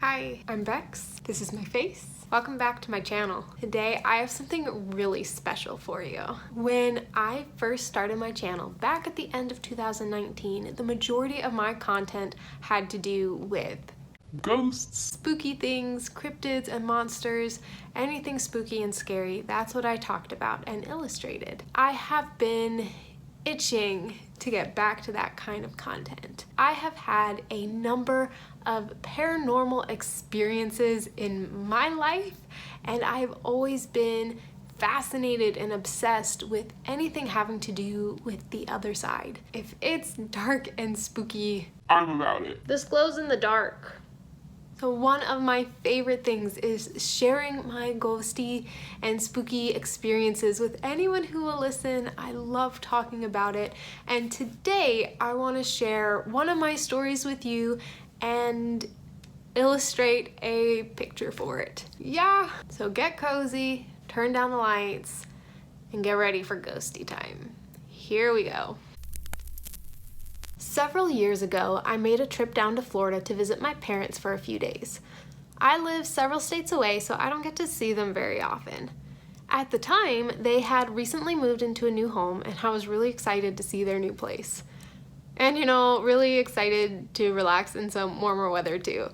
Hi, I'm Bex. This is my face. Welcome back to my channel. Today I have something really special for you. When I first started my channel back at the end of 2019, the majority of my content had to do with ghosts, spooky things, cryptids and monsters, anything spooky and scary. That's what I talked about and illustrated. I have been itching to get back to that kind of content. I have had a number of paranormal experiences in my life, and I've always been fascinated and obsessed with anything having to do with the other side. If it's dark and spooky, I'm about it. this glows in the dark. So one of my favorite things is sharing my ghosty and spooky experiences with anyone who will listen. I love talking about it. And today I want to share one of my stories with you and illustrate a picture for it. Yeah, so get cozy, turn down the lights, and get ready for ghosty time. Here we go. Several years ago, I made a trip down to Florida to visit my parents for a few days. I live several states away, so I don't get to see them very often. At the time, they had recently moved into a new home, and I was really excited to see their new place. And really excited to relax in some warmer weather too.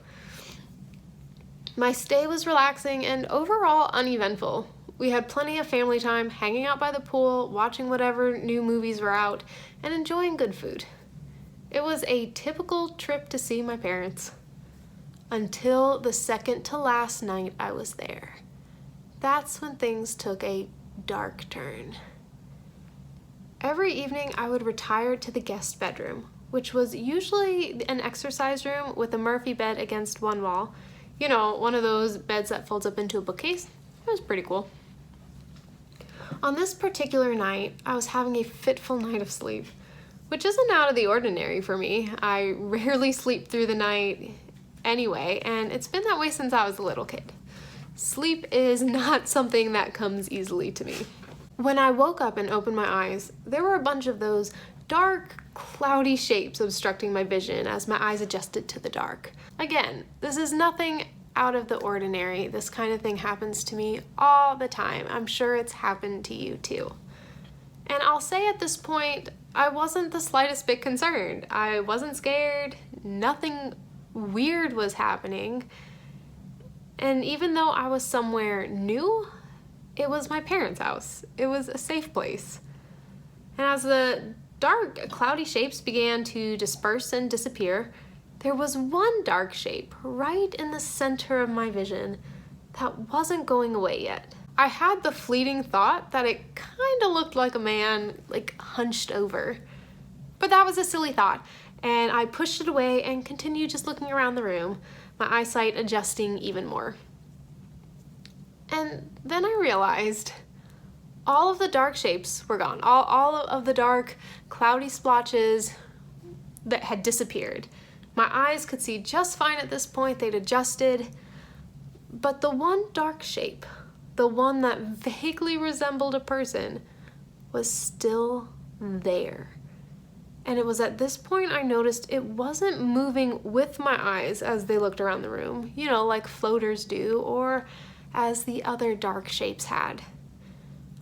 My stay was relaxing and overall uneventful. We had plenty of family time, hanging out by the pool, watching whatever new movies were out, and enjoying good food. It was a typical trip to see my parents. Until the second to last night I was there. That's when things took a dark turn. Every evening I would retire to the guest bedroom, which was usually an exercise room with a Murphy bed against one wall. One of those beds that folds up into a bookcase. It was pretty cool. On this particular night, I was having a fitful night of sleep, which isn't out of the ordinary for me. I rarely sleep through the night anyway, and it's been that way since I was a little kid. Sleep is not something that comes easily to me. When I woke up and opened my eyes, there were a bunch of those dark, cloudy shapes obstructing my vision as my eyes adjusted to the dark. Again, this is nothing out of the ordinary. This kind of thing happens to me all the time. I'm sure it's happened to you too. And I'll say at this point, I wasn't the slightest bit concerned. I wasn't scared. Nothing weird was happening. And even though I was somewhere new, it was my parents' house. It was a safe place. And as the dark, cloudy shapes began to disperse and disappear, there was one dark shape right in the center of my vision that wasn't going away yet. I had the fleeting thought that it kind of looked like a man, hunched over. But that was a silly thought, and I pushed it away and continued just looking around the room, my eyesight adjusting even more. And then I realized all of the dark shapes were gone. All of the dark, cloudy splotches that had disappeared. My eyes could see just fine at this point. They'd adjusted. But the one dark shape, the one that vaguely resembled a person, was still there. And it was at this point I noticed it wasn't moving with my eyes as they looked around the room, like floaters do, or as the other dark shapes had.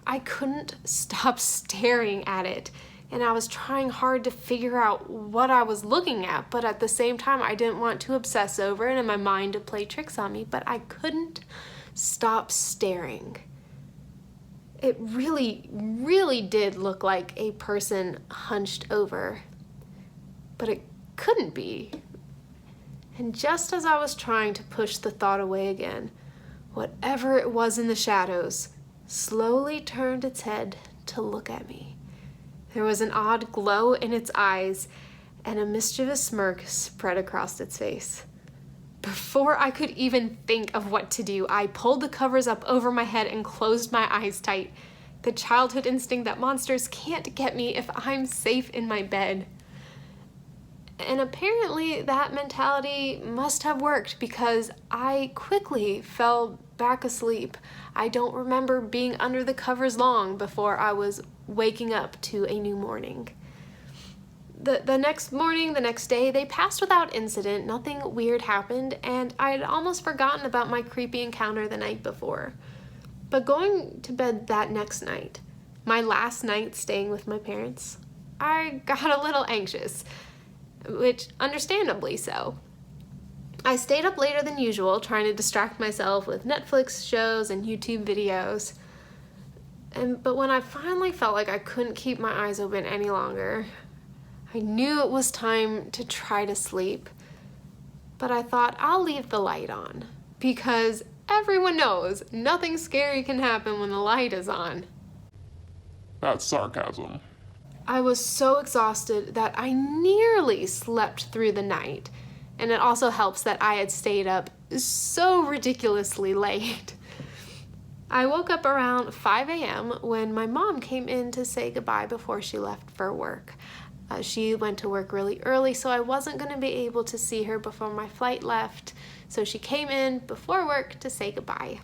I couldn't stop staring at it, and I was trying hard to figure out what I was looking at, but at the same time I didn't want to obsess over it and my mind to play tricks on me, but I couldn't stop staring. It really, really did look like a person hunched over, but it couldn't be. And just as I was trying to push the thought away again, whatever it was in the shadows slowly turned its head to look at me. There was an odd glow in its eyes, and a mischievous smirk spread across its face. Before I could even think of what to do, I pulled the covers up over my head and closed my eyes tight. The childhood instinct that monsters can't get me if I'm safe in my bed. And apparently that mentality must have worked because I quickly fell back asleep. I don't remember being under the covers long before I was waking up to a new morning. The next morning, the next day, they passed without incident. Nothing weird happened, and I'd almost forgotten about my creepy encounter the night before. But going to bed that next night, my last night staying with my parents, I got a little anxious, which understandably so. I stayed up later than usual, trying to distract myself with Netflix shows and YouTube videos. But when I finally felt like I couldn't keep my eyes open any longer, I knew it was time to try to sleep. But I thought I'll leave the light on, because everyone knows nothing scary can happen when the light is on. That's sarcasm. I was so exhausted that I nearly slept through the night. And it also helps that I had stayed up so ridiculously late. I woke up around 5 a.m. when my mom came in to say goodbye before she left for work. She went to work really early, so I wasn't going to be able to see her before my flight left. So she came in before work to say goodbye.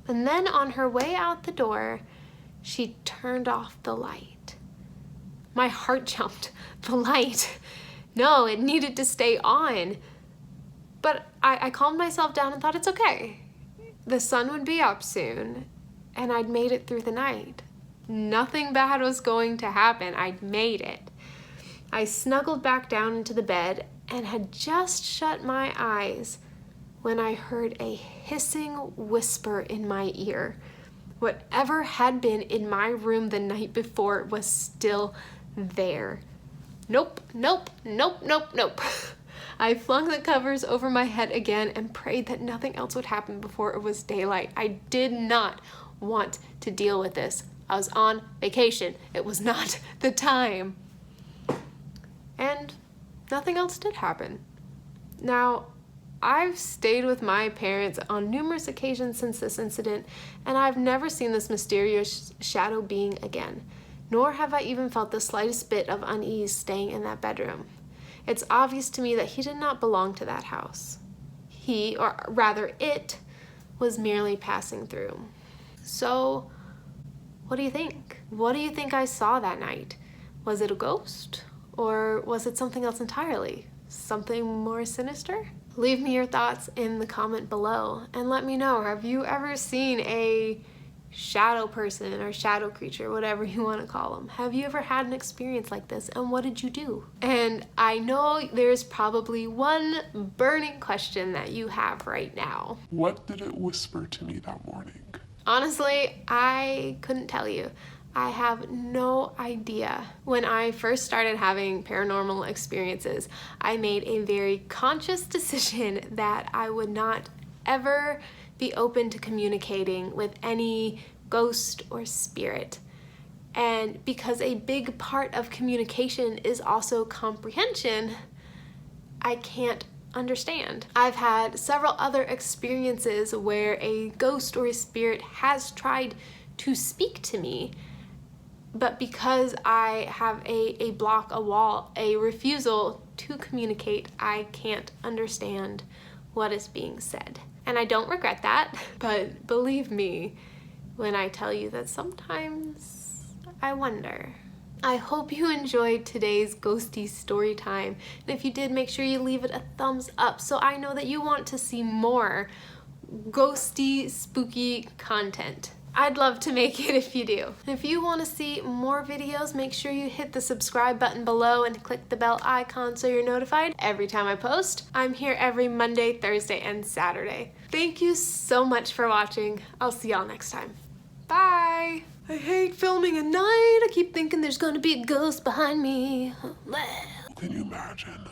And then on her way out the door, she turned off the light. My heart jumped. The light. No, it needed to stay on. But I calmed myself down and thought it's okay. The sun would be up soon, and I'd made it through the night. Nothing bad was going to happen. I'd made it. I snuggled back down into the bed and had just shut my eyes when I heard a hissing whisper in my ear. Whatever had been in my room the night before was still there. Nope, nope, nope, nope, nope. I flung the covers over my head again and prayed that nothing else would happen before it was daylight. I did not want to deal with this. I was on vacation. It was not the time. And nothing else did happen. Now, I've stayed with my parents on numerous occasions since this incident, and I've never seen this mysterious shadow being again. Nor have I even felt the slightest bit of unease staying in that bedroom. It's obvious to me that he did not belong to that house. He, or rather it, was merely passing through. So, what do you think? What do you think I saw that night? Was it a ghost? Or was it something else entirely? Something more sinister? Leave me your thoughts in the comment below and let me know, have you ever seen a shadow person or shadow creature, whatever you want to call them? Have you ever had an experience like this, and what did you do? And I know there's probably one burning question that you have right now. What did it whisper to me that morning? Honestly, I couldn't tell you. I have no idea. When I first started having paranormal experiences, I made a very conscious decision that I would not ever be open to communicating with any ghost or spirit. And because a big part of communication is also comprehension, I can't understand. I've had several other experiences where a ghost or a spirit has tried to speak to me, but because I have a block, a wall, a refusal to communicate, I can't understand what is being said. And I don't regret that, but believe me when I tell you that sometimes I wonder. I hope you enjoyed today's ghosty story time. And if you did, make sure you leave it a thumbs up so I know that you want to see more ghosty, spooky content. I'd love to make it if you do. If you want to see more videos, make sure you hit the subscribe button below and click the bell icon so you're notified every time I post. I'm here every Monday, Thursday, and Saturday. Thank you so much for watching. I'll see y'all next time. Bye! I hate filming at night. I keep thinking there's gonna be a ghost behind me. Can you imagine?